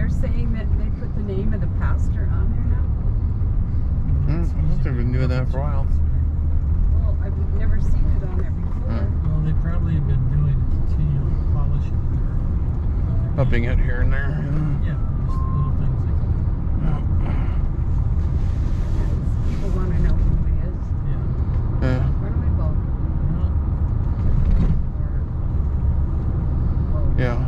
they're saying that they put the name of the pastor on there now. They've been doing that for a while. Well, I've never seen it on there before. Well, they probably have been doing a continual polishing there. Upping it here and there. Yeah, just little things like that. People want to know who he is. Yeah. Where do we go? Yeah.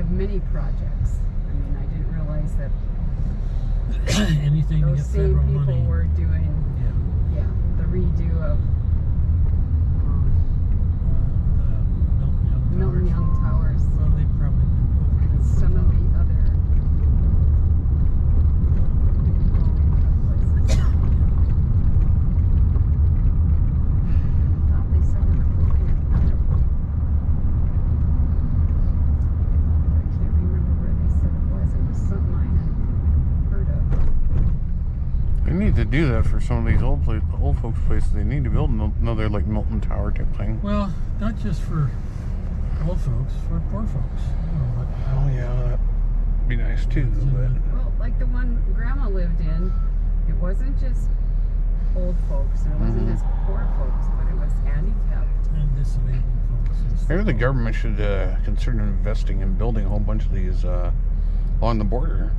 Many projects. I mean, I didn't realize that anything to those get same federal people money. were doing, Yeah. the redo of The Milton Young Towers. Well, they probably been And some of the other places. I thought they said they were building another one. I can't remember where they said it was. It was something I had heard of. They need to do that for some of these old folks places. They need to build another like Milton Tower type thing. Well, not just for old folks, for poor folks. You know, but, Oh yeah, that'd be nice too. But Well, like the one Grandma lived in, it wasn't just old folks, and it wasn't just poor folks, but it was handicapped. and disabled folks. And stuff. maybe the government should consider investing in building a whole bunch of these along the border.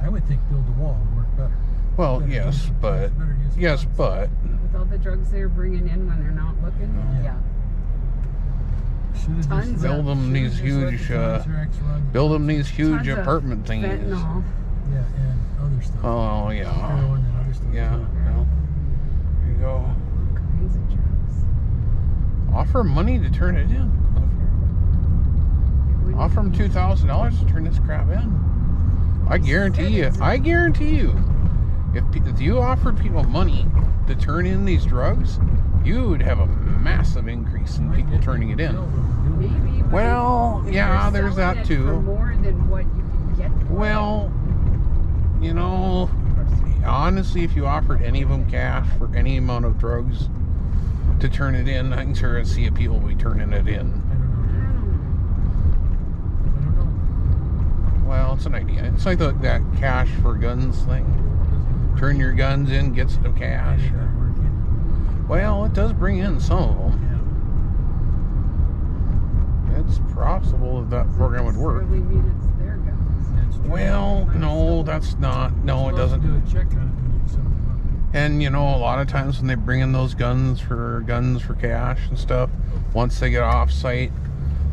I would think build a wall would work better. Well, Better yes, use- but better use of yes, funds. but With all the drugs they're bringing in when they're not looking, Yeah. Should've just Tons let- of- build them should've these just let huge, the contracts run. build them these huge tons of apartment thingies. fentanyl. Yeah, and other stuff. Oh yeah, Heroin and other stuff. yeah. too. Well, there you go. All kinds of drugs. Offer 'em money to turn it in. It wouldn't Offer them be- $2,000 to turn this crap in. I guarantee you. I guarantee you. If you offered people money to turn in these drugs, you would have a massive increase in Might people get turning it in. killed over doing it. Maybe. but Well, if yeah, you're there's selling that it too. For more than what you can get for Well, you know, it. honestly, if you offered any of them cash for any amount of drugs to turn it in, I can sure see if people will be turning it in. I don't know. Well, it's an idea. It's like that cash for guns thing. Turn your guns in, get some cash. It doesn't work either. Well, it does bring in some of them. Yeah. It's possible that program would work. Necessarily mean it's their guns. That's true. Well, Might no, still- that's not. No, it Supposed to do doesn't. a check on it when you send them up. And you know, a lot of times when they bring in those guns for cash and stuff, once they get off site,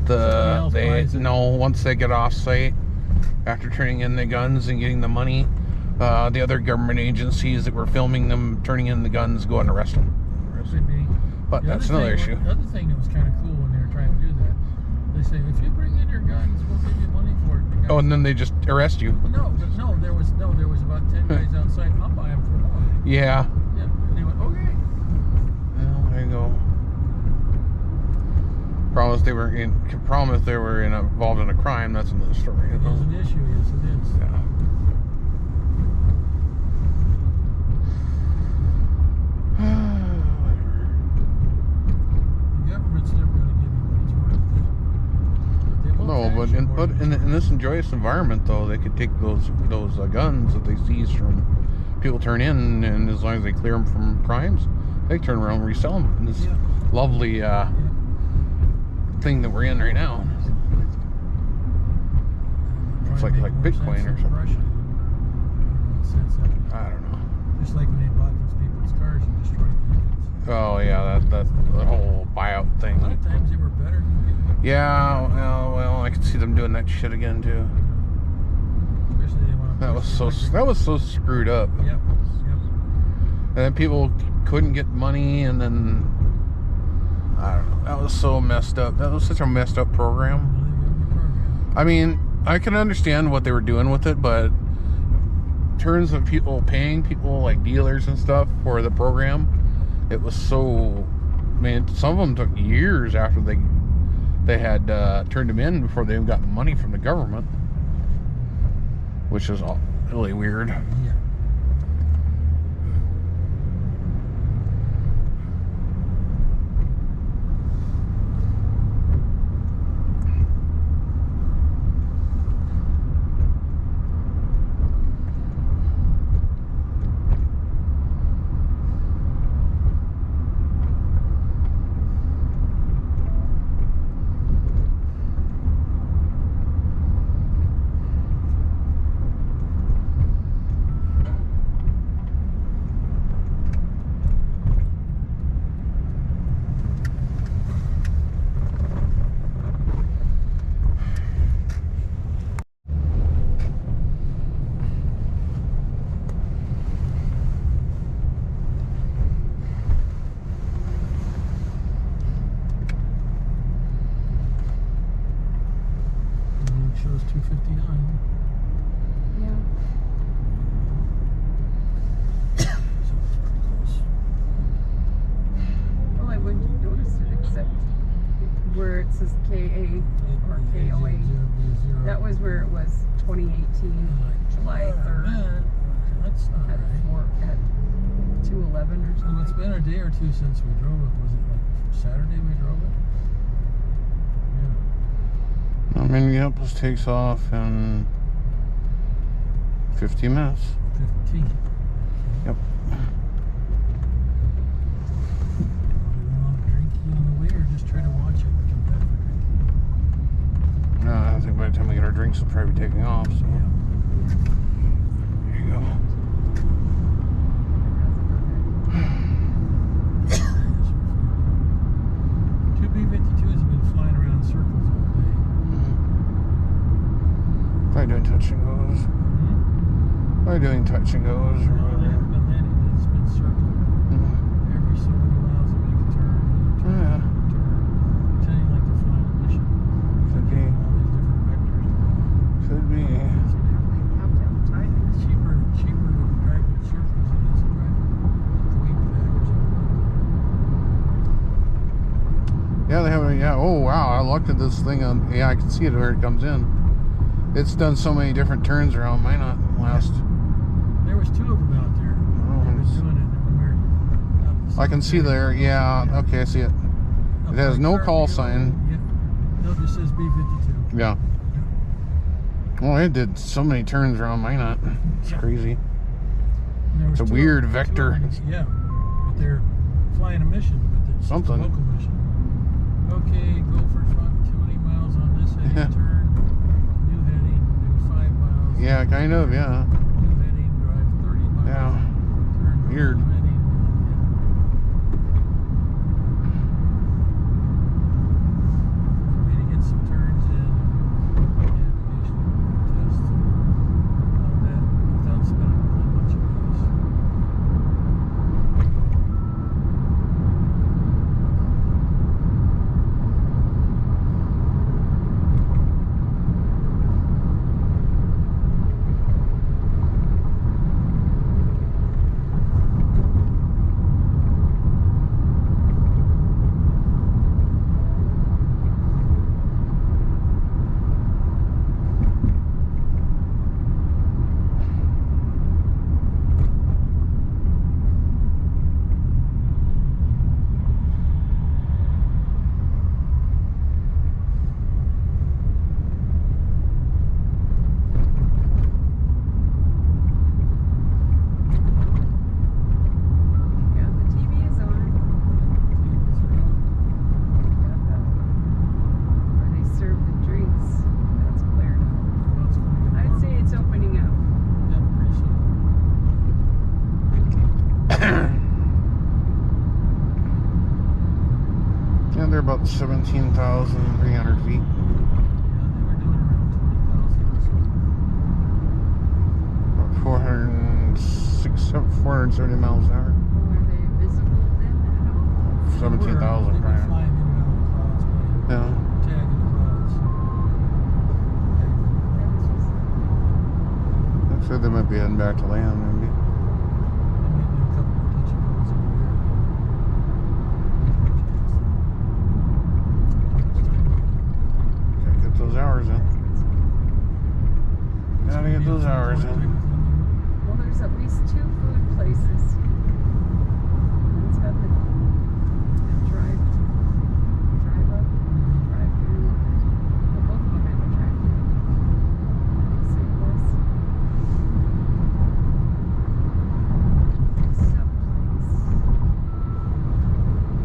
once they get off site, after turning in the guns and getting the money, the other government agencies that were filming them turning in the guns go and arrest them. Could be. But The that's other another thing- issue. The other thing that was kind of cool when they were trying to do that, they say, if you bring in your guns, we'll give you money for it. The guys- Oh, and then they just arrest you. No, there was about 10 guys outside. I'll buy them for more. Yeah. Yeah, and they went, okay. Well, there you go. Problem if they were involved in a crime. That's another story. It is an issue, yes it is. Yeah. But in this joyous environment, though, they could take those guns that they seize from people turn in, and as long as they clear them from crimes, they turn around and resell them in this lovely thing that we're in right now. It's like Bitcoin or something. I don't know. Just like when they bought those people's cars and destroyed the engines. Oh yeah, that whole buyout thing. A lot of times they were better than people. Yeah, well, I could see them doing that shit again too. Especially they want to That was so screwed up. Yep. And then people couldn't get money, and then I don't know. That was so messed up. That was such a messed up program. I mean, I can understand what they were doing with it, but in terms of people paying people like dealers and stuff for the program, it was so. I mean, some of them took years after they had turned them in before they even got money from the government, which is all really weird. Yeah. Shows 259. Yeah. So it's pretty close. Well, I wouldn't notice it except where it says KA or KOA. That was where it was 2018, July 3rd. That's not At right. at 2:11 or So something. it's been a day or two since we drove it. Was it like Saturday we drove it? Yeah. Minneapolis takes off in 50 minutes. 15. Yep. Do we want a drinky on the way or just try to watch it and come back for drinky? No, I think by the time we get our drinks, we'll probably be taking off. So there you go. Two B-52s have been flying around in circles all day. Probably doing touch and goes. Probably doing touch and goes. No, they haven't been landing. It's been circling. Every so many miles they make a turn, Oh, yeah. pretending like they're flying a mission. Could be. All these different vectors. Could be. They have to have timing. It's cheaper to drive in circles than it is to drive wing back or something. Yeah, they have a, yeah. Oh, wow. I looked at this thing on, yeah, I can see it where it comes in. It's done so many different turns around Minot last. There was two of them out there. They were doing it when we were out the I can see there. Yeah. Okay, I see it. Up It has by no Car call Dealer. sign. Yeah. No, it just says B-52. Yeah. Well, it did so many turns around Minot. It's crazy. And there was It's a two weird of them- two vector. of them, yeah, but they're flying a mission, but it's just Something. a local mission. Okay, go for 20 miles on this heading turn. New heading, do 5 miles. Yeah, kind of. Yeah. New heading, drive 30 miles. Yeah. Turn Weird. new heading. For me to get some turns in, navigation tests, and all that without spending a whole bunch of gas. about 17,300 feet. Yeah, they were doing around 20,000 or so. 470 miles an hour. Were they visible then at all? 17,000 They've been probably. flying in and out of the clouds, playing Yeah. tag in the clouds. Actually, they might be heading back to land, maybe. They might do a couple more touch and goes over there. Gotta get those hours in. Gotta get those hours in. Well, there's at least 2 food places. One's got the drive up, drive through. Well, both of them have a drive through. Same place. Sub place.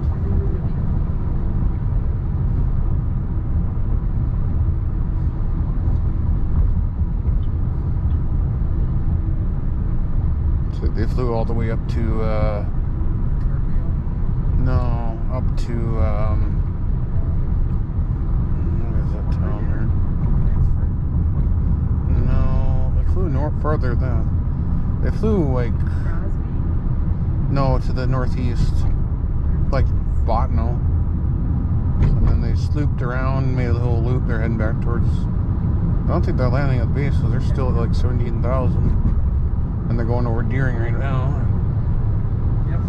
Can't remember the other one. So they flew all the way up to, no, up to, what is that town there? No, they flew further than. They flew like, Crosby. no, to the northeast, like Botno. And then they slooped around, made a little loop. They're heading back towards. I don't think they're landing at the base, so they're still at like 17,000. And they're going over Deering right now. Yep.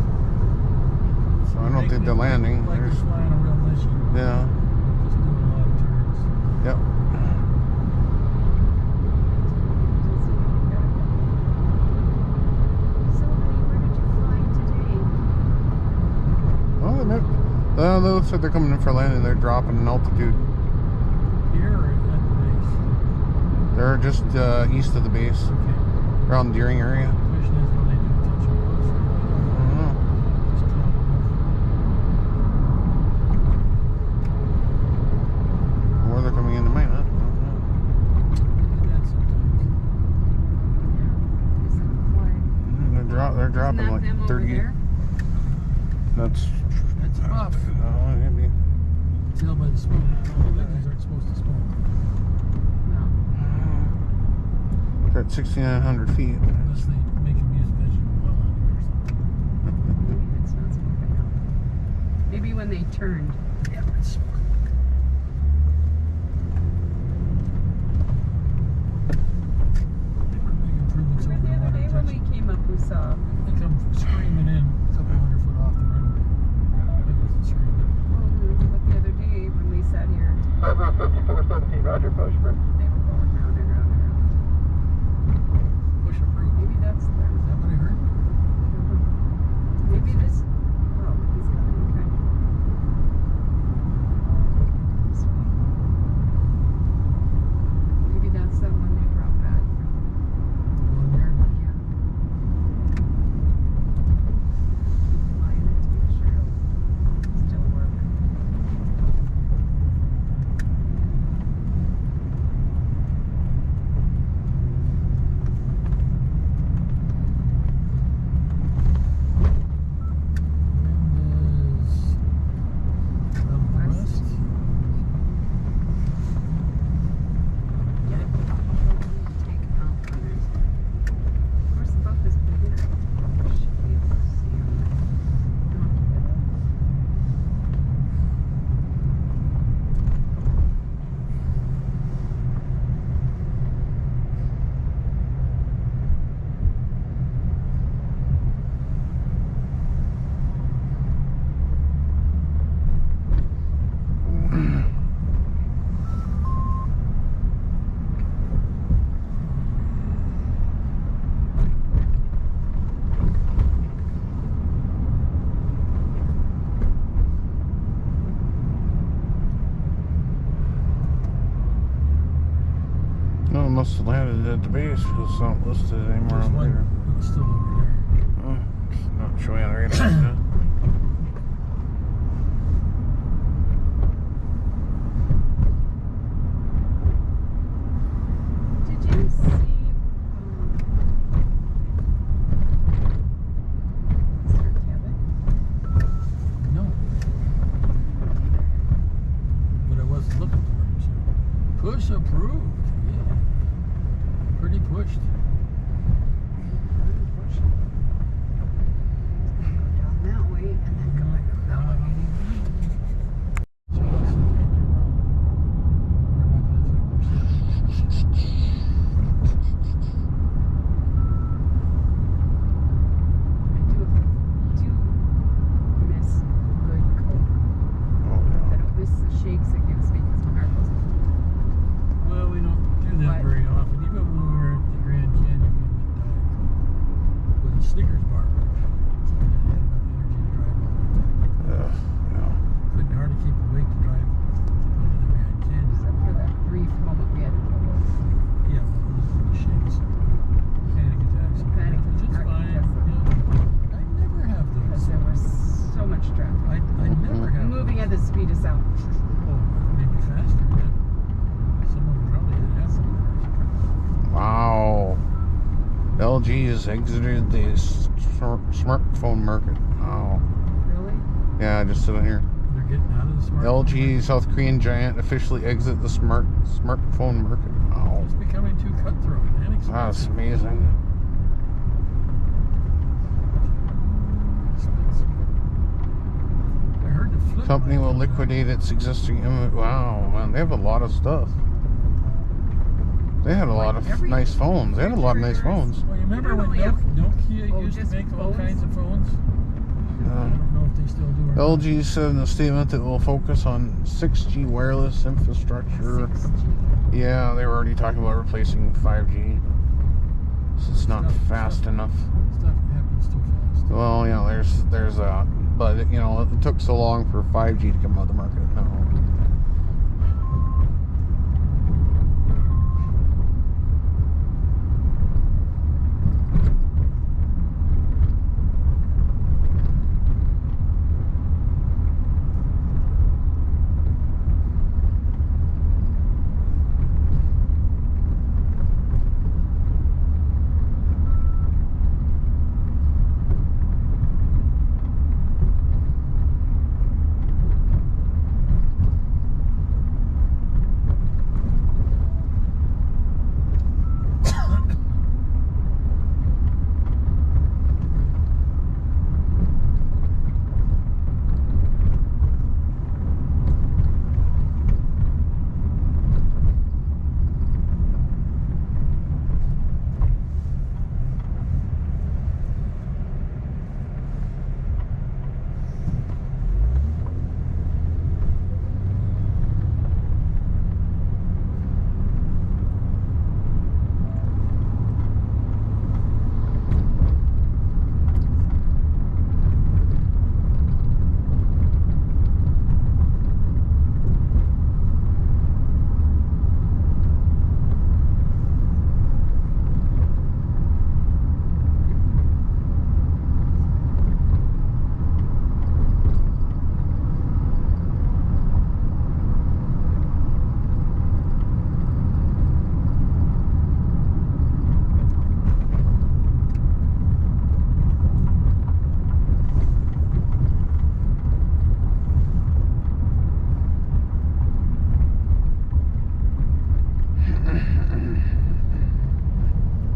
So I don't think they're landing. Like They're they're just- flying a real mission. yeah. Just doing a lot of turns. Yep. So, honey, where did you fly today? Well, they looks like they're coming in for landing. They're dropping in altitude. Here or at the They're just east of the base, base? Okay. around Deering area. Question is, will they do touch and goes or I don't know. just drop them Or they're coming into Minot. I don't know. off? Do that sometimes. Yeah. Is it flying? They're dropping Isn't that like them over 30. there? That's. That's rough. Maybe. Tell by the smoke. Legends aren't supposed to smoke. No. They're at 6,900 feet. Unless they make them use vegetable oil on it or something. Maybe it's not smoking now. Maybe when they turned. Yeah, it's smoking. They were big improvements over Remember the the other day when we came up, we saw. They come screaming in a couple hundred foot off the runway. It wasn't screaming. But the other day when we sat here, 5417, Roger, push for. they were going round and round and round. Push approved. Maybe that's Is that what I heard? maybe this. Oh, he's coming. Okay. This way. Maybe that's the one they brought back from. One there. Yeah. Flying it to make sure it'll still work. Wind is from the west. Get it. Take out others. Of course, the boat is big enough. Should be able to see them. No, it must have landed at the base because it's not listed anymore There's on one. here. It's still over there. Oh, it's not showing right now. Did you see? Sir Kevin? No. Snickers bar. And had enough energy to drive all the way back. Yeah. Couldn't hardly keep awake to drive up to the Grand Canyon. Except for that brief moment we had to pull over. Yeah, well, it was in the shades. Panic attacks. Panic Which is attack, fine. yes. Yeah. I never have Because those. there was so much traffic. I never have Moving those. at the speed of sound. Oh, maybe faster, yeah. Someone probably had happened. Wow. LG has exited the smartphone market. Wow. Really? Yeah, just sitting here. They're getting out of the smartphone. LG, South Korean giant, officially exit the smartphone market. Wow. It's becoming too cutthroat and expensive. That's amazing. Expensive. I heard the flip Company will phone- liquidate its existing image. Wow, man, they have a lot of stuff. They had a lot of every nice phones. They had a lot of nice phones. Well, you remember You when don't only have- Nokia used to just make all phones? kinds of phones? I Uh, don't know if they still do or not. LG said in a statement that it will focus on 6G wireless infrastructure. 6G. Yeah, they were already talking about replacing 5G. So it's not fast enough. Stuff happens too fast. Well, you know, there's a, but you know, it took so long for 5G to come out of the market. No.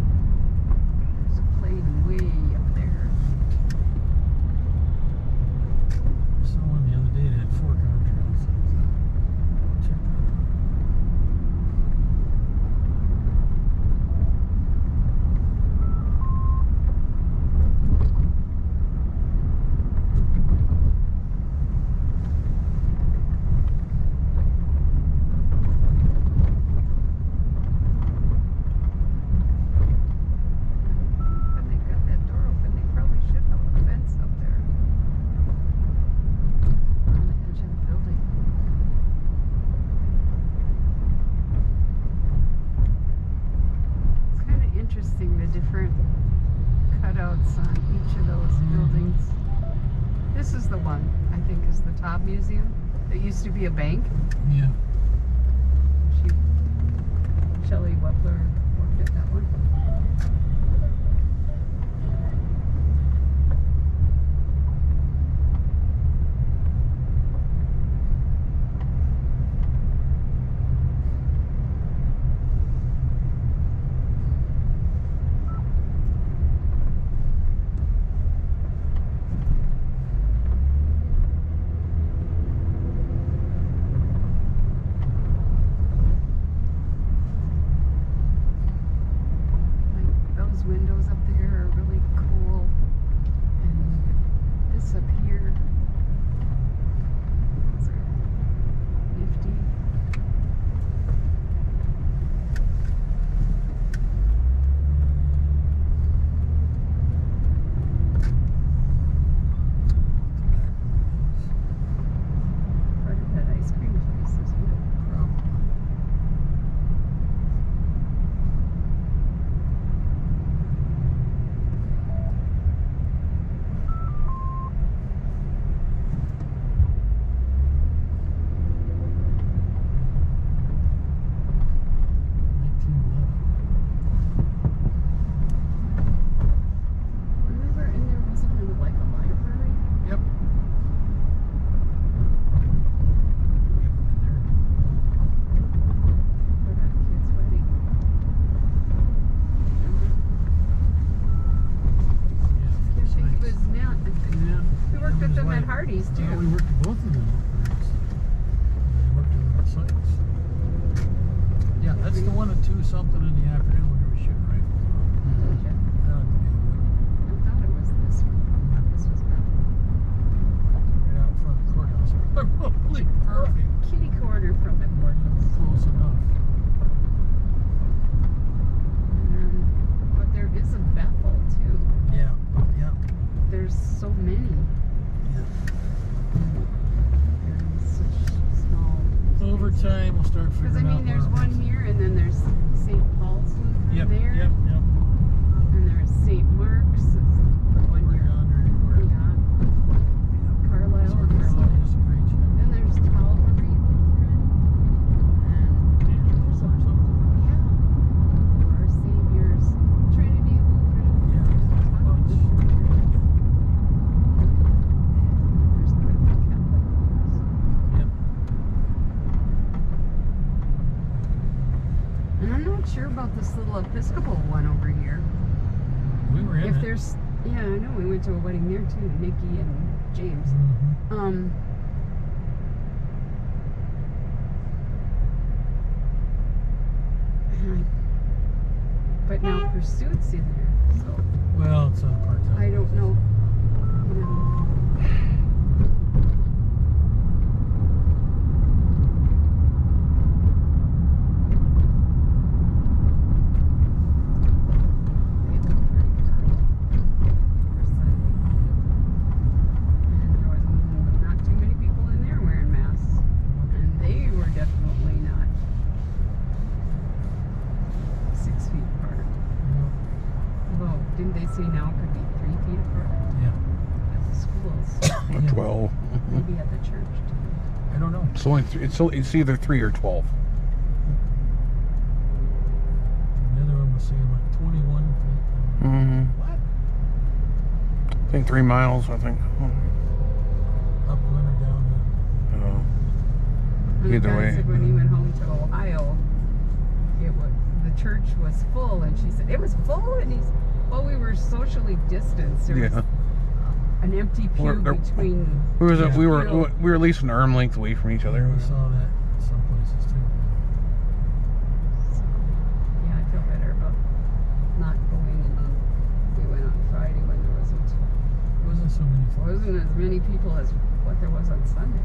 There's a plane way up there. Saw one the other day that had 4 contrails. Check that out. When they got that door open, they probably should have a fence up there. On the edge of the building. It's kind of interesting, the different cutouts on each of those buildings. This is the one, I think, is the Top Museum. It used to be a bank. Yeah. Shelley Wepler worked at that one. Yeah. We worked with them at Hardee's too. Yeah, we worked with both of them. We worked with them at sites. Yeah, that's the one at 2 something in the afternoon when we were shooting rifles. Gotcha. That ought to be good. I thought it was this one. I thought this was better. Right out in front of the courthouse. Probably perfect. Kitty corner from the courthouse. Close enough. But there is a Bethel too. Yeah, yeah, There's so many. yeah. They're in such small. Over time, we'll start Because figuring I out. mean, there's where- one here, and then there's St. Paul's Lutheran Yep, there, yep, yep. and there's St. Mark's. The one We're here. yonder, where Yeah. Carlisle. that's where Carlisle used to preach. Then there's Calvary Lutheran, and Angels or something. yeah, Our Savior's Trinity Lutheran. Yeah, There's a ton of bunch. Lutherans. There's the Catholic ones. Yep. And I'm not sure about this little Episcopal one over here. We were in If it. there's, yeah, I know we went to a wedding there too, Nikki and James. Mhm. But now Pursuit's in there, so Well, it's on part-time. I don't know. They look pretty good. And there was not too many people in there wearing masks. And they were definitely not 6 feet apart. Although, didn't they say now it could be 3 feet apart Yeah. at the schools? Yeah. 12. Maybe at the church too. I don't know. It's only it's either 3 or 12. The other one was saying like 21 feet. Mm-hmm. What? I think 3 miles. I think. Upwind or downwind? And Either the guy way. said when he went home to Ohio, it was the church was full, and she said it was full, and he's well, we were socially distanced. There was Yeah. an empty pew There- between. We was Yeah. we were at least an arm length away from each other. We saw that some places too. So, yeah, I feel better about not going, and then we went on Friday when there Wasn't so many folks. wasn't as many people as what there was on Sunday.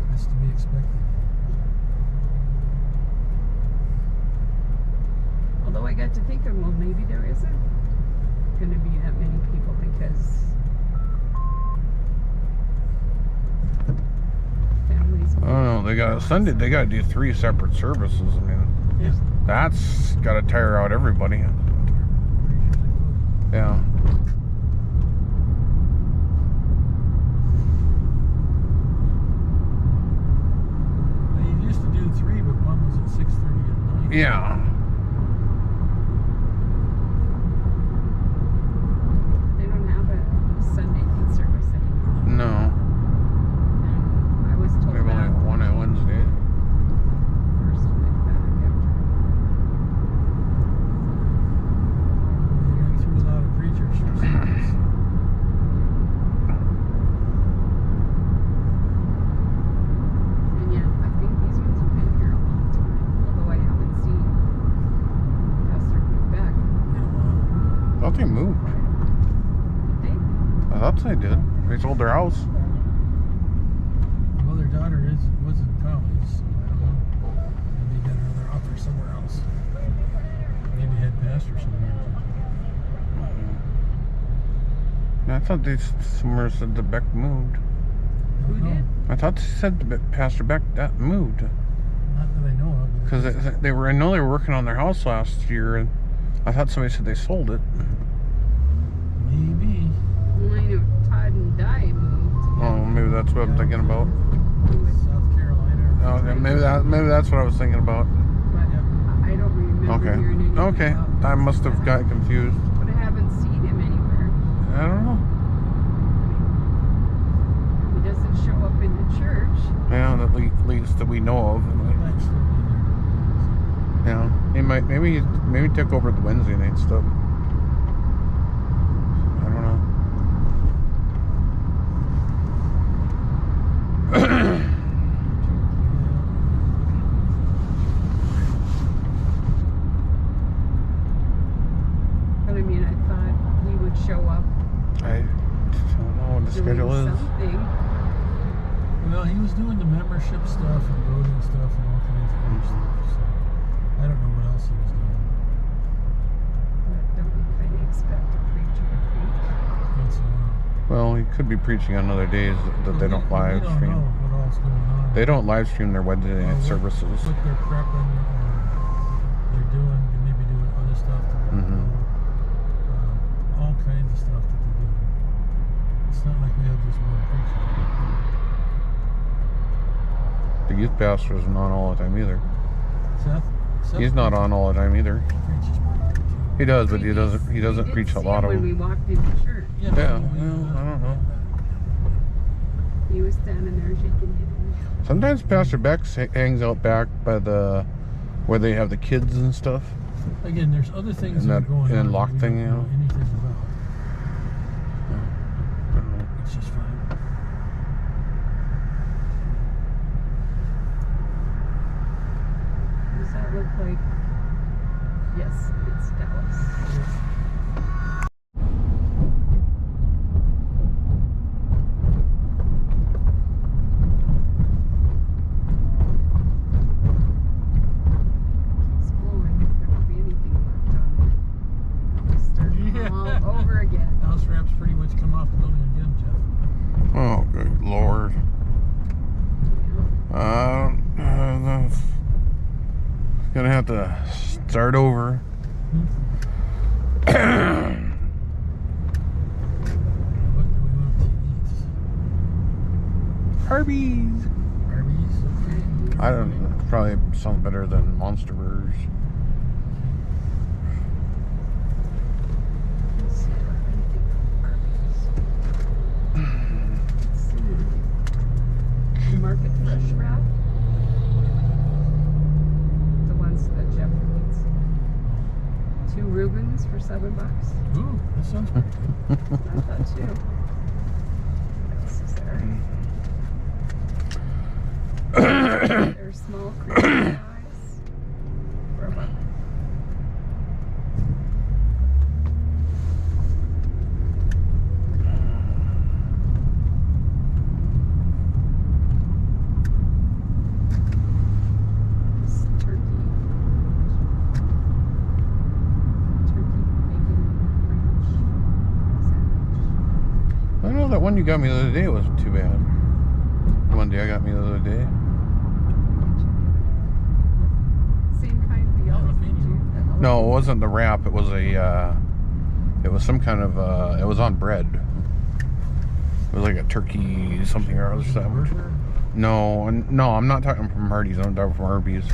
That's to be expected. Although I got to thinking, well, maybe there isn't going to be that many people because families. I don't know. They got Sunday. They got to do 3 separate services. I mean, Yeah. that's got to tire out everybody. Yeah. They used to do 3, but one was at 6:30 at night. Yeah. They don't have a Sunday youth service anymore. No. And I was told They have only that one at Wednesday. first went back after. They went through a lot of preachers for Sundays. And yeah, I think these ones have been here a long time. Although I haven't seen Pastor Beck. Yeah, Thought they moved. Did they? I thought they did. They sold their house. well, their daughter was in college, so I don't know. Maybe they got another offer somewhere else. Maybe head pastor somewhere. I thought they somewhere said the Beck moved. Who did? I thought they said Pastor Beck that moved Not that I know of. because they were. I know they were working on their house last year, and I thought somebody said they sold it. Maybe. Well, I know Todd and Di moved. Oh, maybe that's what I'm thinking about. South Carolina. Oh, okay, maybe that's what I was thinking about. But I don't remember hearing anything Okay. about I must have got confused. But I haven't seen him anywhere. I don't know. He doesn't show up in the church. Yeah, at least that we know of. He might still be there. Yeah, he maybe took over the Wednesday night stuff. I don't know. and I thought he would show up I don't know what the doing schedule is. something. Well, he was doing the membership stuff and voting stuff and all kinds of other stuff. So I don't know what else he was doing. But don't we kind of expect a preacher to preach? Once in a while. Well, he could be preaching on other days that they don't live We don't stream. know what all's going on. They don't live stream their Wednesday Or night what- services. What they're prepping or they're doing. They may be doing other stuff. That we don't know. All kinds of stuff that they're doing. It's not like we have just one preacher. The youth pastor isn't on all the time either. Seth He's not on all the time either. preaches pretty good, too. He does, but he We doesn't did preach a see lot him of when we them. walked into church. Yeah, but well, I don't know. He was standing there shaking hands. Sometimes Pastor Bex hangs out back by the where they have the kids and stuff. Again, there's other things And that are that- going and on lock that we thing, don't you know know? anything about. It's just fine. Does that look like? Yes, it's Dallas. Keeps blowing. There won't be anything left on it. Start all over again. House wraps pretty much come off the building again, Jeff. Oh, good Lord. Gonna have to start over. What do we want to eat? Arby's. Arby's, okay. I don't know. Probably something better than Monster Burgers. Let's see what I think of Arby's. Let's see. Market Fresh wrap. The ones that Jeff eats. 2 Reubens for $7. Ooh, that sounds pretty good. I thought too. What else is there? There's small cream pies for $1. This turkey bacon ranch sandwich. I know that one you got me the other day wasn't too bad. The one day I got me the other day. Same kind of deal. Jalapeno. No, it wasn't the wrap. It was a. It was some kind of. It was on bread. It was like a turkey something or other sandwich. Burger? No, I'm not talking from Hardee's. I'm talking from Arby's.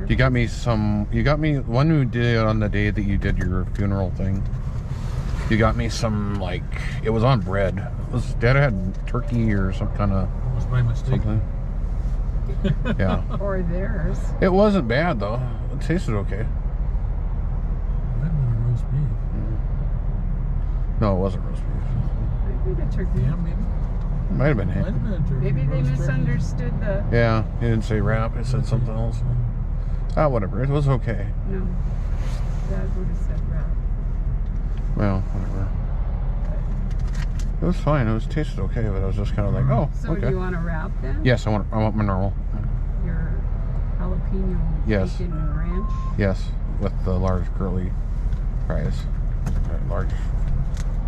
You got me some. You got me one you did on the day that you did your funeral thing. You got me some like it was on bread. It was Dad had turkey or some kind of That was my mistake. something. Yeah, Or theirs. it wasn't bad though. It tasted okay. Might have been a roast beef. No, it wasn't roast beef. Might be the turkey. Yeah, maybe. It might have been Might ham. have been a turkey. Maybe they roast turkey. misunderstood the. Yeah, he didn't say wrap. He said something else. Ah, whatever. It was okay. No. Dad would have said wrap. Well, whatever. It was fine. It was tasted okay, but I was just kind of like, oh, So do okay. you want a wrap then? Yes, I want my normal. Your jalapeno Yes. bacon ranch? Yes, with the large curly fries. Large.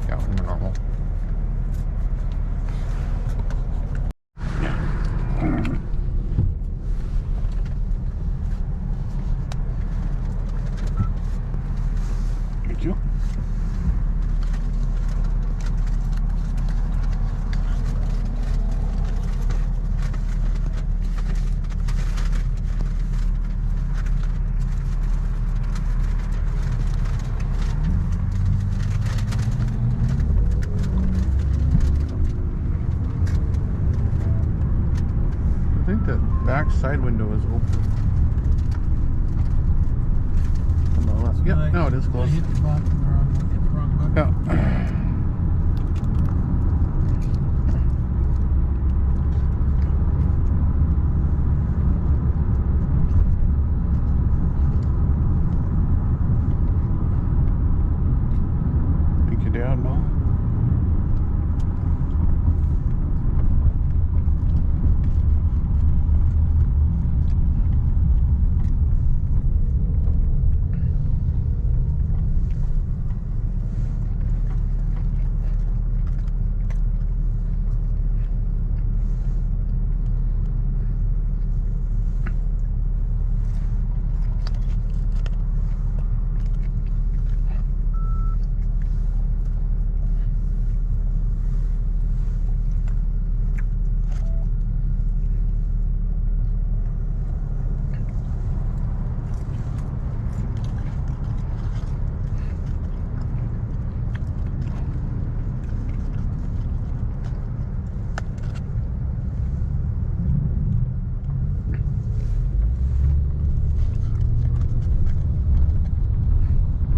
Yeah, my normal. Thank you. I think the back side window is open. On the left. Yeah, no, it is I closed. hit the button, hit the wrong button. Yeah. yeah, no.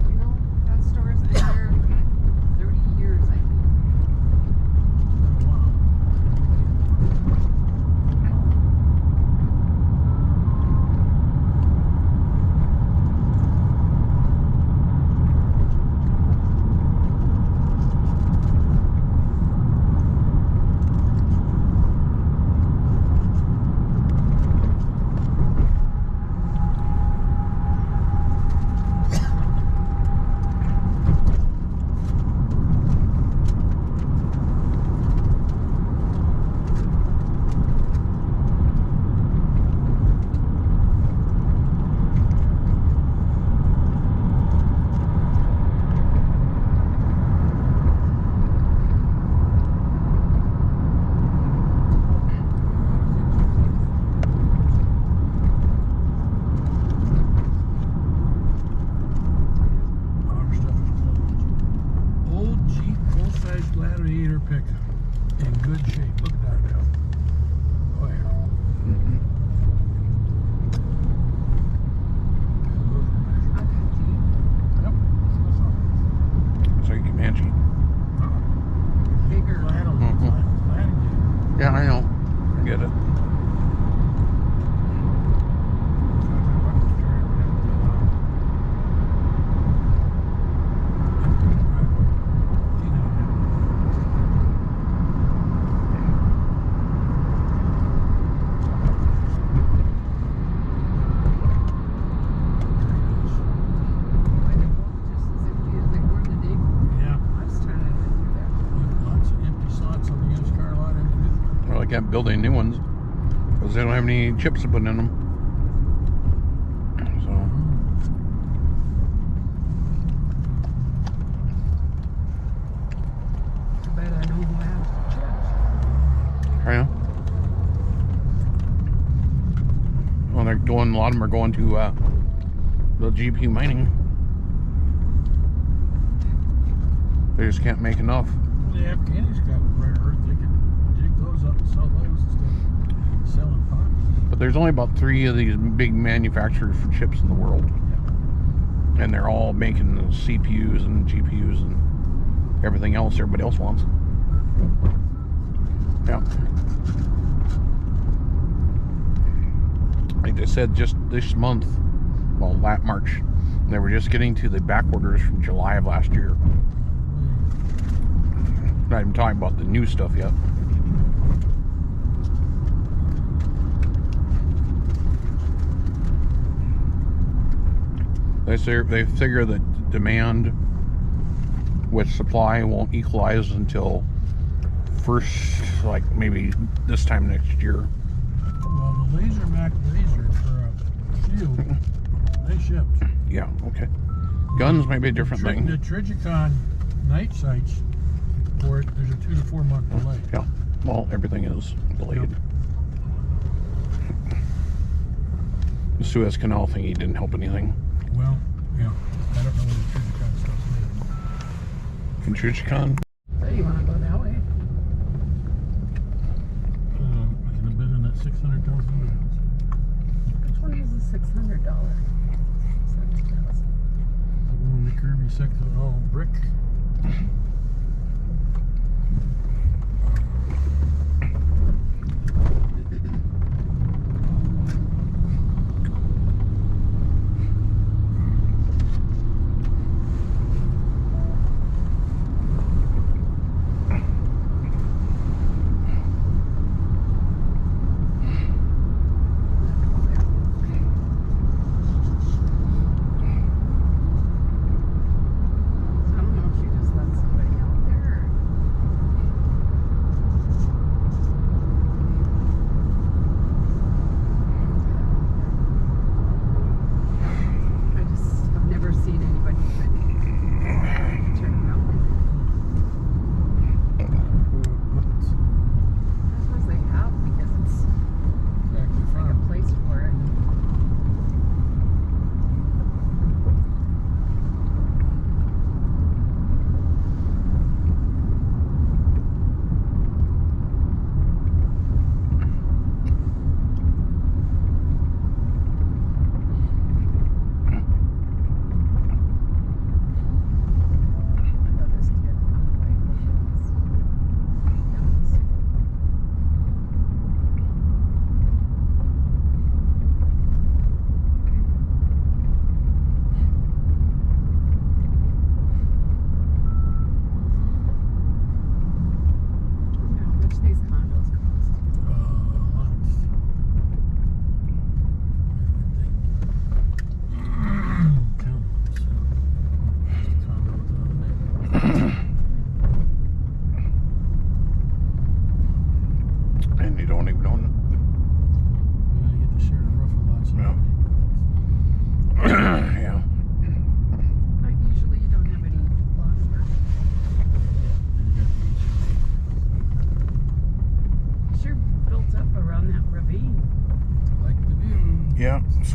You know, that store's been there 30 years, I think. Oh, wow. Our stuff is closed. Old Jeep full-size Gladiator pickup in good shape. Look at that now. Oh yeah. Mhm. Yep. That's all. It's like a Comanche. Bigger. Mhm. Yeah, I know. I get it. Why they both just as empty as they were the day Yeah. last time I went through there. Lots of empty slots on the used car lot. Well, I can't build any new ones because they don't have any chips to put in them. So, I bet I know who has the chips. yeah. Well, they're going. A lot of them are going to the GP mining. They just can't make enough. Well, the Afghanis got rare earth. They could dig those up and sell those instead of selling pot. But there's only about 3 of these big manufacturers for chips in the world, and they're all making the CPUs and GPUs and everything else everybody else wants. Yeah. Like they said, just this month, well, March, they were just getting to the back orders from July of last year. Not even talking about the new stuff yet. They figure that demand with supply won't equalize until first, like maybe this time next year. Well, the Laser Mac laser for a shield, they shipped. Yeah, okay. Guns may be a different The thing. Trigicon night sights for it, there's a 2 to 4 month delay. Yeah, well, everything is delayed. Yep. The Suez Canal thing, he didn't help anything. Well, yeah, I don't know where the Trigicon stuff's made. From Trigicon? So you want to go that way? I can bid in that $600,000. Which one is the $600? 7,000. The one in the Kirby section, all brick.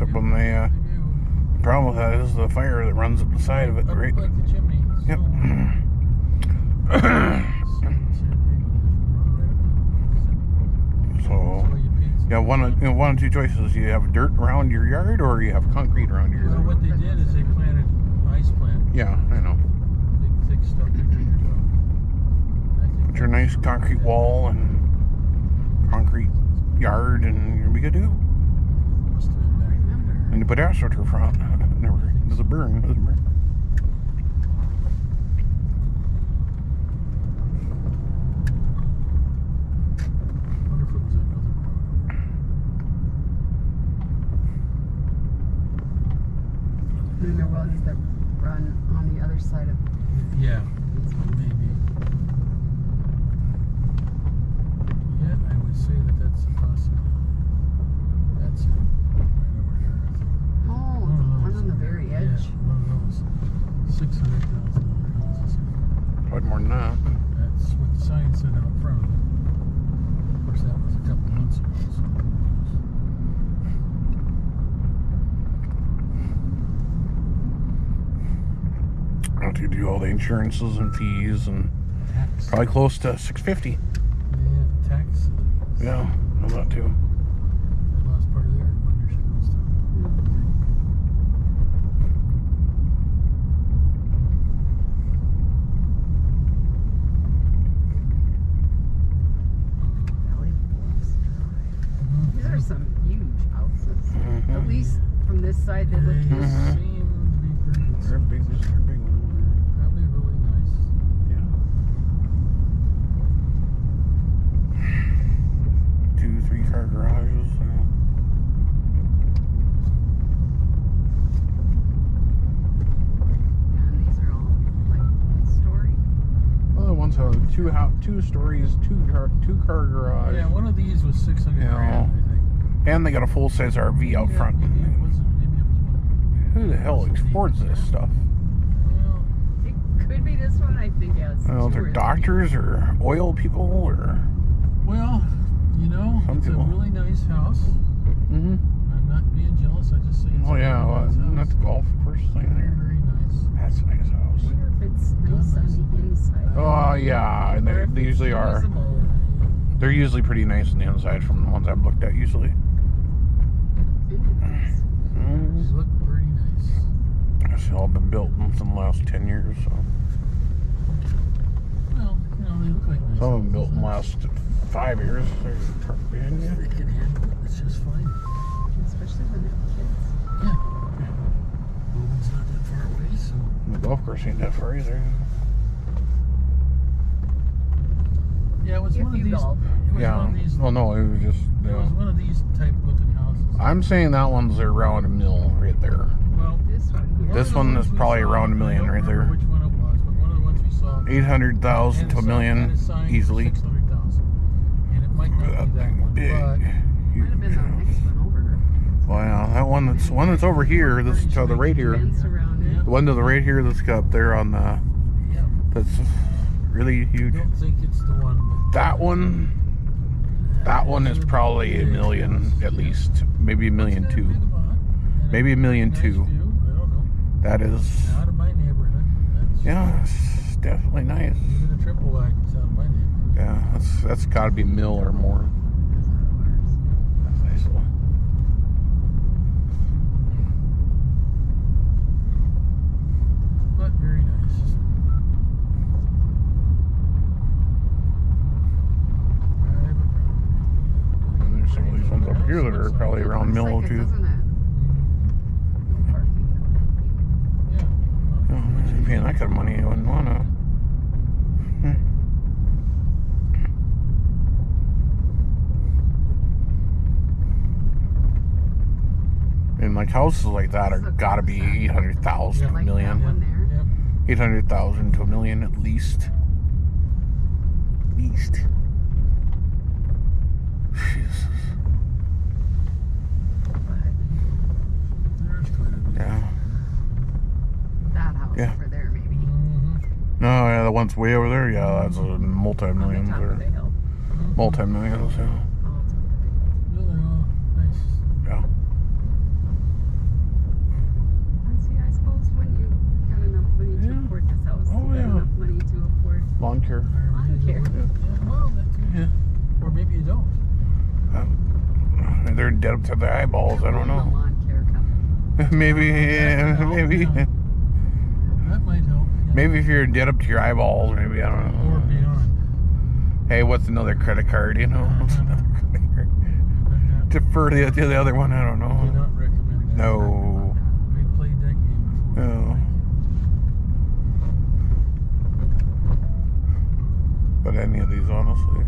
except when they, the problem with that is the fire that runs up the side of it, Up right? like the chimney. Yep. So, yeah, one of two choices. You have dirt around your yard or you have concrete around your Well, yard. what they did is they planted ice plant. Yeah, I know. Big, thick stuff. Put your nice concrete wall and concrete yard and you'll be good to go. Must have been back there. And you put astroturf on. Never does it burn. Doesn't burn. Wonder if it was another road. And there was that run on the other side of Yeah, maybe. Yeah, I would say that that's a possibility. That's it. Right over there, I think. oh, One of the one those. on the very edge. Yeah, one of those $600,000 houses. Probably more than that. That's what the sign said out front. Of course, that was a couple months ago. So who knows? After you do all the insurances and fees and Tax. probably close to $650. Yeah, the tax. Yeah, I know that too. They lost part of their ownership and stuff. Valley Bluffs Drive. These are some huge houses. At least from this side, they look They huge. seem to be pretty good. They're big. They're big ones. Probably really nice. Yeah. 2-3 car garages. And these are all like one story. Other ones have 2 stories, two car garage, Yeah, one of these was 600 Yeah. grand, I think. and they got a full size RV out Yeah, front. Maybe it was one. Who the hell affords this stuff? Well, It could be this one. I think it has I don't know if two they're or three. doctors or oil people or. well, you know, Some it's people. a really nice house. Mm-hmm. I'm not being jealous. I just say it's Oh a yeah, really well, nice isn't that the house. golf course thing Very, there? very nice. That's a nice I house. wonder if it's nice on the inside. Oh yeah, and Or if they it's usually are. usable. They're usually pretty nice on the inside from the ones I've looked at usually. They Mm. look pretty nice. It's all been built in the last 10 years, so. Well, you know, they look like nice. Some of them built in the houses. last 5 years. There's a truck behind you. They can handle it. It's just fine. Especially when they have kids. Yeah. Bowman's not that far away, so. The golf course ain't that far either. Yeah, it was If one of you these. golf. It was Yeah. one of these. Well, no, it was just. It was one of these type looking houses. I'm saying that one's around $1 million right there. Well, This one here. This of the one ones is we probably saw, around $1 million I don't right remember there. which one it was, but one of the ones we saw. 800,000 to $1 million easily. 600,000. And it might not be that one, Big. but Might have been the next one over. Well, yeah, that one that's over here. This to the right here. Fence around it. The one to the right here that's got up there on the. yeah, That's really I huge. don't think it's the one. But That one. That one is probably $1 million at least, maybe $1.2 million. Maybe $1.2 million. Nice view. I don't know. That is. Out of my neighborhood. That's, Yeah, it's definitely nice. Even a triple wagon's out of my neighborhood. Yeah, that's got to be $1 million or more. That's nice. Little. But very nice. And there's some of these ones up here that are probably around $1 million Looks like it, too. doesn't it? No parking. Yeah. Oh, imagine paying that kind of money, you wouldn't want to. And like houses like that are gotta be 800,000 to Like $1 million. that one there. 800,000 to $1 million at least. Jesus. There's quite a bit. Yeah. That house Yeah. over there, maybe. Mm-hmm. No, yeah, the one's way over there. Yeah, that's a On the multi-millions top of the or hill. multi-millions. Yeah. Oh, it's Yeah, they're all nice. Yeah. to Yeah. afford this house. Oh, You got yeah. enough money to afford Lawn care. lawn care. Yeah, well, that too. Yeah. Or maybe you don't. They're dead up to the eyeballs. I don't A know. lawn care company. Maybe, yeah, help, maybe. yeah. That might help. Yeah. Maybe if you're dead up to your eyeballs, maybe, I don't know. Or beyond. Hey, what's another credit card, you know? What's another credit card? Defer the other one, I don't Do know. not recommend that. No. We played that game before. No. But any of these, honestly.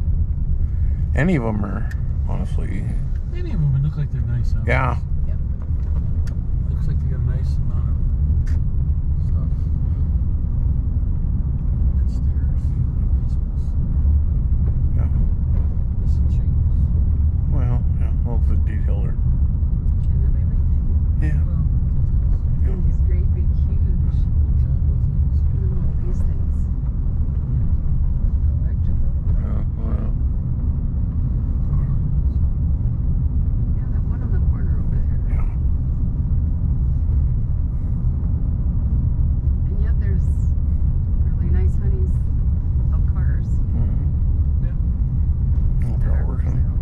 Any of them are, honestly. Any of them look like they're nice. Huh? Yeah. Yep. Looks like they got a nice amount of stuff. And stairs. Basements. Yeah. Missing shingles. Well, yeah. Well, the detail are. Can have everything. Yeah. Well, details. And these great big huge, Condo things. these things. Electrical. Yeah. Well. Yeah, that one on the corner over there. Yeah. And yet there's really nice honeys of cars Mm-hmm. Yeah. Oh, that they're are all for working. sale.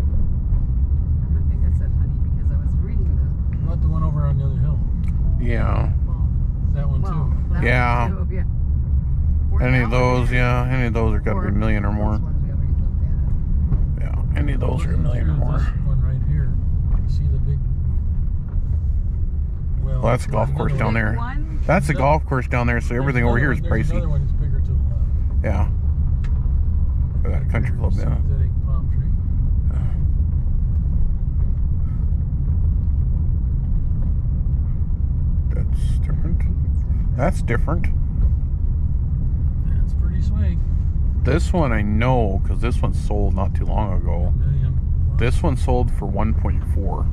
And I think I said honey because I was reading the About the one over on the other hill. Yeah. well, That one well, too. that Yeah. one too, yeah. Or Any that of one those, there. yeah. Any of those are got to be a million or more. Those ones we already looked at. Yeah. Any of those are a million or more. This one right here. You see the big. Well, that's a golf course down there. One, That's a golf course down there, so everything over here is There's pricey. another one that's bigger to the left. Yeah. For that country club, yeah. Synthetic palm tree. That's different. That's different. That's pretty sweet. This one I know because this one sold not too long ago. Million. This one sold for 1.4.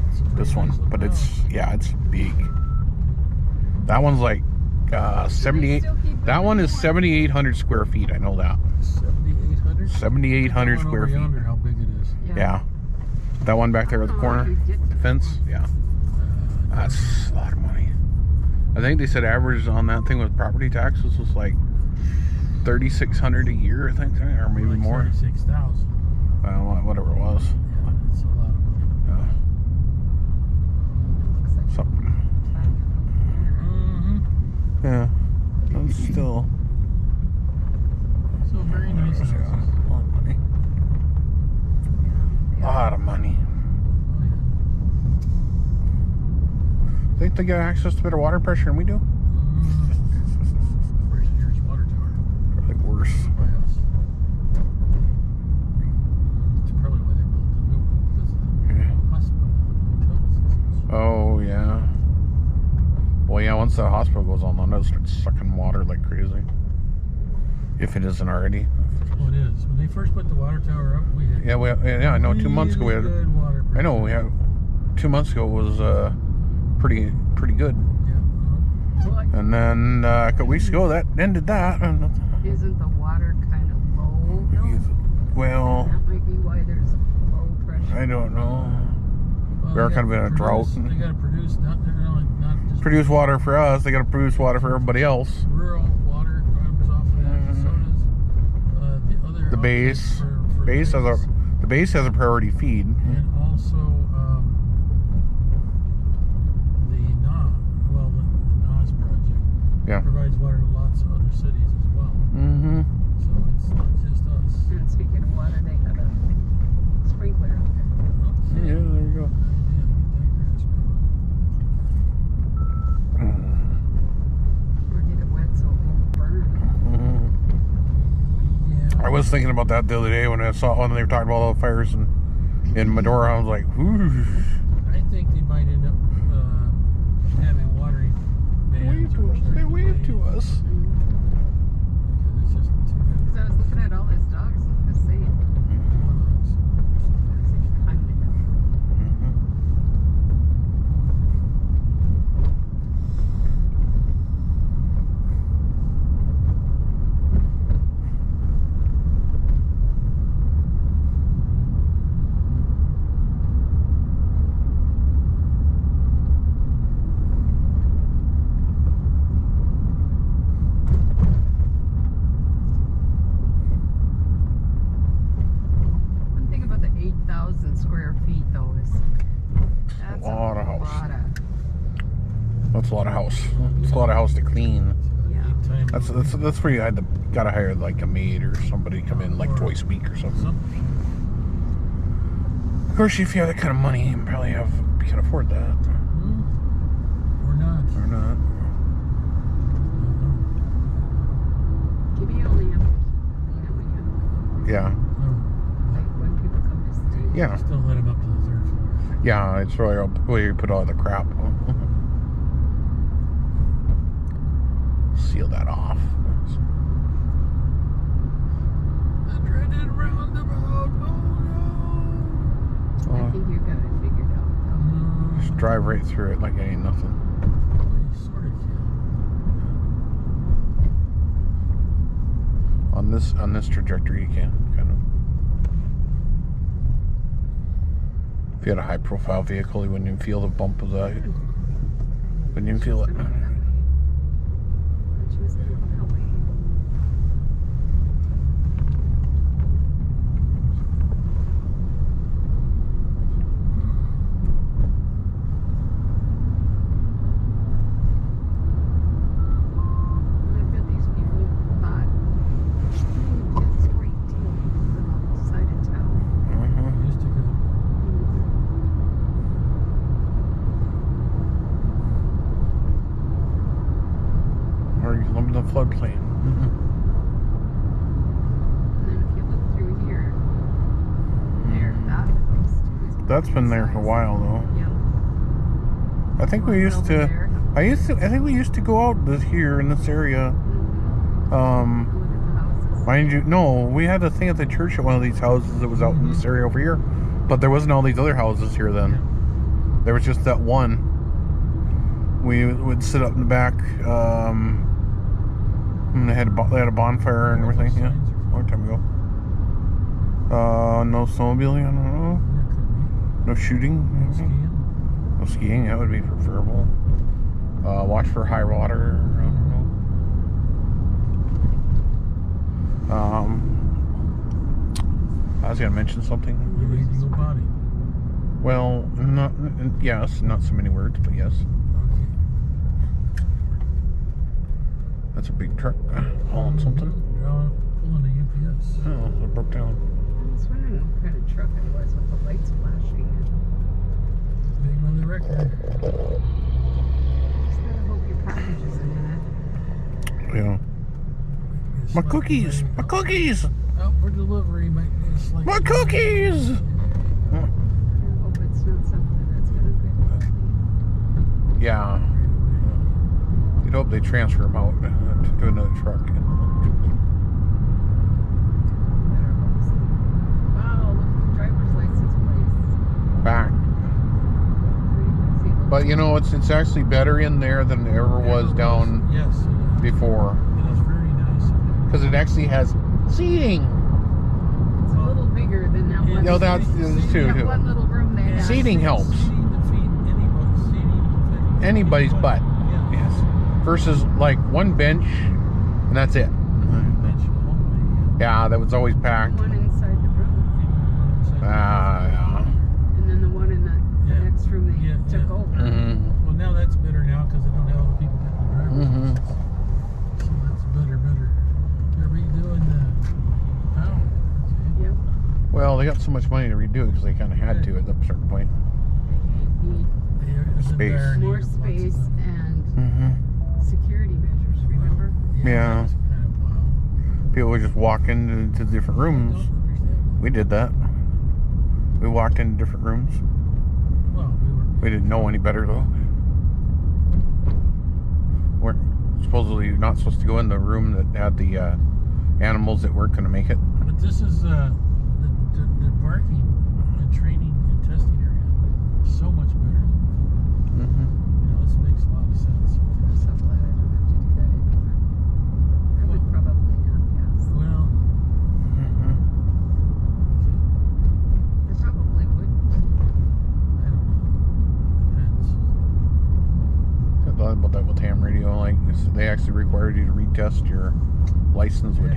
It's a pretty This one, nice little but it's house. yeah, it's big. That one's like 78. That one is 7,800 square feet. I know that. 7,800. 7,800 square feet. Yonder, how big it is. Yeah. That one back there at the corner, the fence. Yeah. That's a lot of money. I think they said average on that thing with property taxes was like 3,600 a year. I think, or maybe like more. 36,000. Well, whatever it was. Yeah, it's a lot of money. Something. Mm-hmm. Yeah. That's still. So very nice houses. Yeah, a lot of money. A lot of money. Oh, yeah. Think they get access to better water pressure than we do? Where's the nearest water tower? Probably worse. My house. It's probably why they built the new one, because of the Yeah. hospital and hotels and such. Oh, yeah. Well, yeah, once that hospital goes online, it'll start sucking water like crazy. If it isn't already. Oh, it is. When they first put the water tower up, we had Yeah, I know. 2 months ago we had. really good water pressure. I know we had. 2 months ago was pretty good. Yeah. Well, And then a couple weeks ago that ended that. And isn't the water kind of low? though? well, That might be why there's low pressure. I don't know. Well, We are they kind of in a gotta drought. produce- They got to produce not just Produce water for us. They got to produce water for everybody else. rural water comes off of that. So does the other. The outlets base. for Base has a. things. The base has a priority feed. And also the NAS project Yeah. provides water to lots of other cities as well. Mm-hmm. So it's not just us. And speaking of water, they have a sprinkler out there. Okay. Yeah, there you go. Or get it wet so it won't burn. Yeah. I was thinking about that the other day when I saw when they were talking about all the fires in Medora. I was like, whoo. I think they might end up having watering bans. or They wave to restricted us. because it's just too good. Because I was looking at all his dogs look the same. Kind of. That's a lot of house. It's a lot of house to clean. Yeah. That's where you gotta hire like a maid or somebody to come in like twice a week or something. Of course, if you have that kind of money, you probably can afford that. Or not. Or not. Maybe you only have to clean it when you Yeah. like when people come to stay. Yeah. Still let him up to the 3rd floor. Yeah, it's really where you put all the crap. Seal that off. The dreaded roundabout. Oh I think you got it figured out. no. Just drive right through it like it ain't nothing. Well, you sort of can. On this trajectory, you can kind of. If you had a high-profile vehicle, you wouldn't even feel the bump of that. Wouldn't even feel it. She was going that way. I bet these people thought it's great to live outside of town. Mm-hmm. Used to go. Or you live in the floodplain. And then if you look through here, there, that place too is That's been there for a while though. Yeah. I think we used to. I think we used to go out here in this area. Look at the houses. Mind you, no, we had a thing at the church at one of these houses that was out in this area over here, but there wasn't all these other houses here then. There was just that one. We would sit up in the back. And they had a bonfire and everything. Yeah, a long time ago. No snowmobiling. I don't know. No shooting. No skiing. That would be preferable. Watch for high water. I don't know. I was gonna mention something. Radio body. Well, not so many words, but yes. That's a big truck hauling something. Pulling the UPS. Oh, it broke down. I was wondering what kind of truck it was with the lights flashing. Big on the record. Just gotta hope your package isn't in it. Yeah. My cookies! My cookies! Out for delivery might be a slight. My cookies! I hope it's not something that's gonna get Yeah. You'd hope they transfer them out to another truck. better hope so. Wow, look at the driver's license place. Back. But you know, it's actually better in there than it ever was down Yes. before. It is very nice. Because it actually has seating. It's a little bigger than that one. No, that's too. That one little room they have. Seating helps. Seating to feed Anybody's butt. Yeah. Yes. Versus like one bench, and that's it. Bench only. Yeah, that was always packed. One inside the room. Yeah. And then the one in the next room they took over. Mm-hmm. Well, now that's better now because they don't have all the people getting the driver's license. So that's better. They're redoing the town. Okay. Yep. Well, they got so much money to redo it because they kind of had to at a certain point. There's Space. environment More of lots of space them. and Mm-hmm. security measures, remember? Yeah. That's kind of wild. People would just walk into different rooms. I don't understand. We did that. We walked into different rooms. Well, We didn't know any better though. We're supposedly not supposed to go in the room that had the animals that weren't going to make it. But this is the parking and training and testing area is so much better. Mm-hmm. You know, this makes a lot of sense. I'm so glad I don't have to do that anymore. I would probably not pass. Well, Mm-hmm. I probably wouldn't. I don't know. Depends. I thought about that with ham radio. Like they actually required you to retest your license with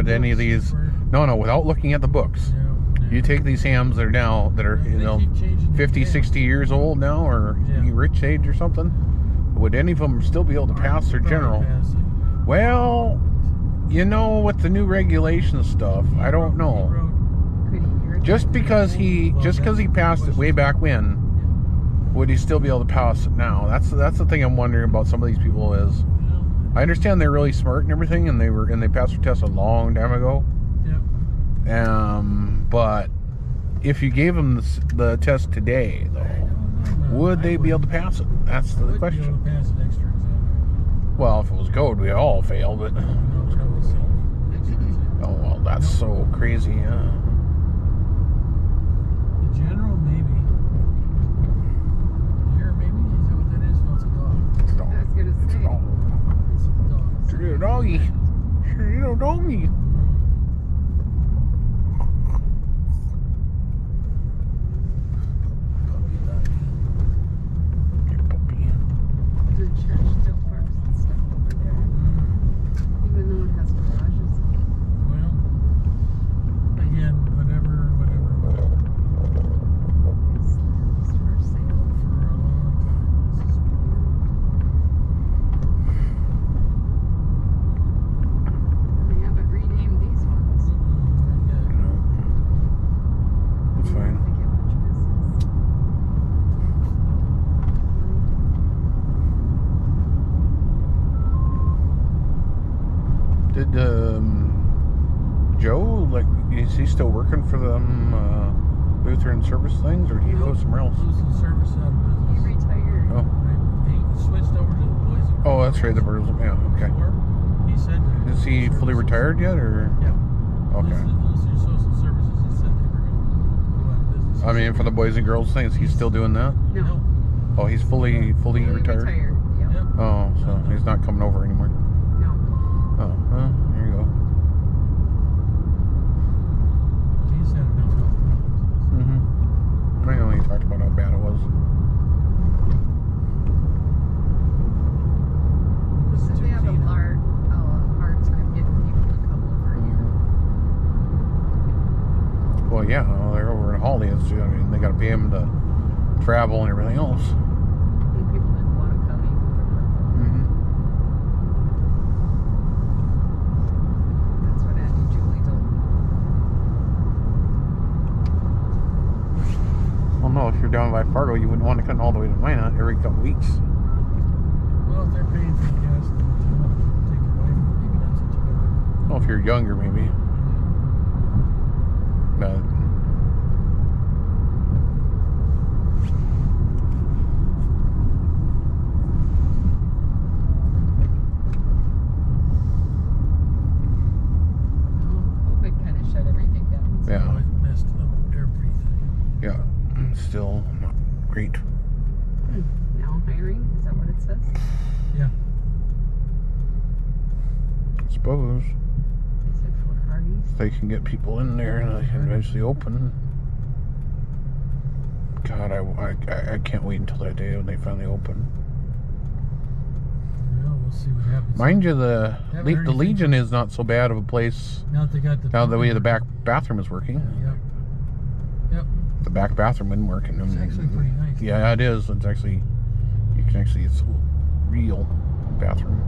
any of these. No, without looking at the books. Yeah. You take these hams that are now, that are, They keep changing the 50, date. 60 years old now, or Yeah. rich age or something. would any of them still be able to pass their general? Pass it. Well, you know, with the new regulation stuff, I don't know. Could he hear it? Just because he passed it way back when, would he still be able to pass it now? That's the thing I'm wondering about some of these people is. I understand they're really smart and everything, and they passed their test a long time ago. Yep. But if you gave them the test today, though, would they be able to pass it? That's the question. Be able to pass an extra exam. Well, if it was code, we all fail, but oh well, that's so crazy. The general, maybe. Here, maybe? Is that what that is? No, it's a dog. It's a dog. I was gonna It's a say. dog. It's a dog. Sure, you doggy. Sure, you doggy. The church still parks and stuff over there, even though it has garages. Well, again, whatever. It's for sale. For a long time. This is They haven't renamed these ones. That's fine. They get much business. Did Joe, like, is he still working for them Lutheran service things, or did he go somewhere else? Losing service out of He business. retired. Oh, Right. He switched over to the boys. and oh, girls that's right, the clubs birds. Yeah, okay. before. He said that Is he fully services- retired yet, or? Yeah. Okay. Losing social services. He said they were going to go out of business. I mean, for the boys and girls things, he's still doing that? No. Oh, he's fully retired? Yeah. Yep. Oh, so he's not coming over anymore. No. Oh, well, there you go. He's had enough health problems. Mm-hmm. I know he talked about how bad it was. So they have a hard time getting people to come over here. Well, yeah, they're over in Holly. I mean, they got to pay him to travel and everything else. And people didn't want to come even for Mm-hmm. That's what Auntie Julie told me. Well, no, if you're down by Fargo, you wouldn't want to come all the way to Minot every couple weeks. Well, if they're paying for the gas, then take your wife. Maybe not such a bad idea. Well, if you're younger, maybe. But COVID kind of shut everything down. So yeah, It messed up everything. yeah, still not great. now hiring, is that what it says? Yeah. I suppose They said Fort Hardy's. if they can get people in there and they can eventually open. God, I can't wait until that day when they finally open. Well, we'll see what happens. Mind you, the Haven't heard anything. Legion is not so bad of a place Now that they got the... now the way the back bathroom is working. Yep. Yep. The back bathroom isn't working. It's actually pretty nice. Yeah, it is. It's actually, you can actually, it's a real bathroom.